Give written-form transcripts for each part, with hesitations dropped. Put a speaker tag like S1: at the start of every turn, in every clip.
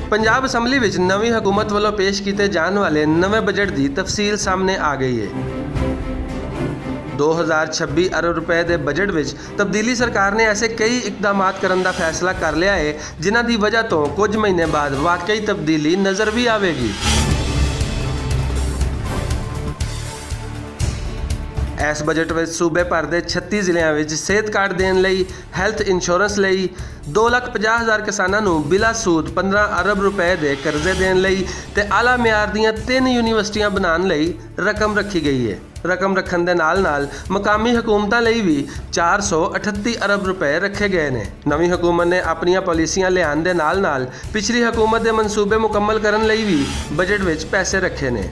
S1: Punjab assembly विच नवी हुकूमत वालों पेश किए जाने वाले नवे बजट की तफसील सामने आ गई है। 2026 अरब रुपए के बजट विच तब्दीली सरकार ने ऐसे कई इकदाम करने का फैसला कर लिया है जिन्हां की वजह तो कुछ महीने बाद वाकई तब्दीली नज़र भी आएगी। इस बजट में सूबे भर के 36 जिलों में सेहत कार्ड देने लई, हैल्थ इंश्योरेंस लई 2,50,000 किसानों को बिला सूद 15 अरब रुपए के कर्जे देने लई ते आला म्यार दीयां 3 यूनीवर्सिटियां बनाने लई रकम रखी गई है। रकम रखने के नाल मकामी हुकूमतां लई भी 438 अरब रुपए रखे गए हैं। नवी हुकूमत ने अपनी पॉलिसियां लियान दे नाल पिछली हुकूमत के मनसूबे मुकम्मल करने लई भी बजट विच पैसे रखे ने।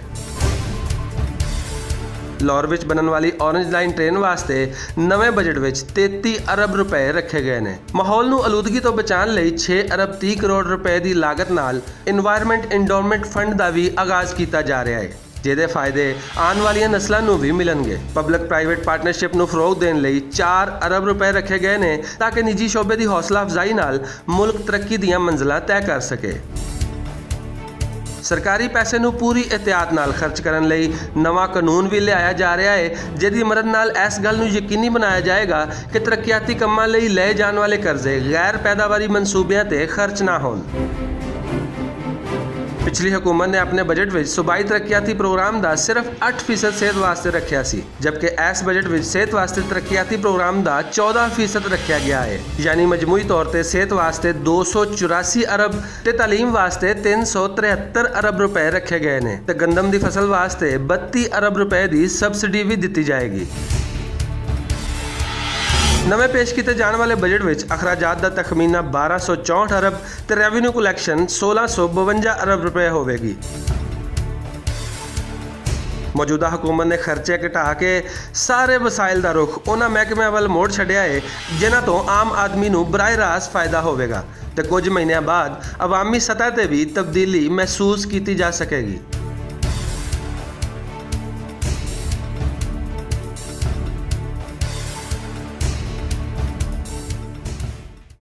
S1: लाहौर विच बनने वाली ऑरेंज लाइन ट्रेन वास्ते नवे बजट विच 33 अरब रुपए रखे गए हैं। माहौल नूं आलूदगी तो बचाने लई 6 अरब 30 करोड़ रुपए की लागत नाल इन्वायरमेंट इंडोरमेंट फंड का भी आगाज किया जा रहा है, जिहदे फायदे आने वाली नस्लों नूं भी मिलणगे। पब्लिक प्राइवेट पार्टनरशिप नूं फरोग देने लई 4 अरब रुपए रखे गए हैं ताकि निजी शोबे की हौसला अफजाई नाल मुल्क तरक्की दीयां मंजिलां तय कर सके। सरकारी पैसे नूं पूरी एहतियात नाल खर्च करने लई नवा कानून भी लियाया जा रहा है, जिहदी मदद नाल इस गल नूं यकीनी बनाया जाएगा कि तरक्याती कामां लई लए जाने वाले कर्जे गैर पैदावारी मनसूबियां ते खर्च ना होण। पिछली हुकूमत ने अपने बजट में सूबाई तरक्याती प्रोग्राम का सिर्फ 8% सेहत वास्ते रखा सी, जबकि इस बजट में सेहत वास्ते तरक्याती प्रोग्राम का 14% रखा गया है। यानी मजमूई तौर पर सेहत वास्ते 284 अरब ते तालीम वास्ते 373 अरब रुपए रखे गए हैं ते गंदम की फसल वास्ते 32 अरब रुपए की सबसिडी भी दी जाएगी। नवे पेश किए जाने वाले बजट में अखराजात का तखमीना 1264 अरब तो रेवन्यू कलैक्शन 1652 अरब रुपए होगी। मौजूदा हुकूमत ने खर्चे घटा के सारे वसाइल का रुख उन्होंने महकमे वाल मोड़ छड्या है जिन्हां तो आम आदमी नूं बराह रास्त फायदा होगा तो कुछ महीनों बाद अवामी सतह पर भी तब्दीली महसूस की जा सकेगी।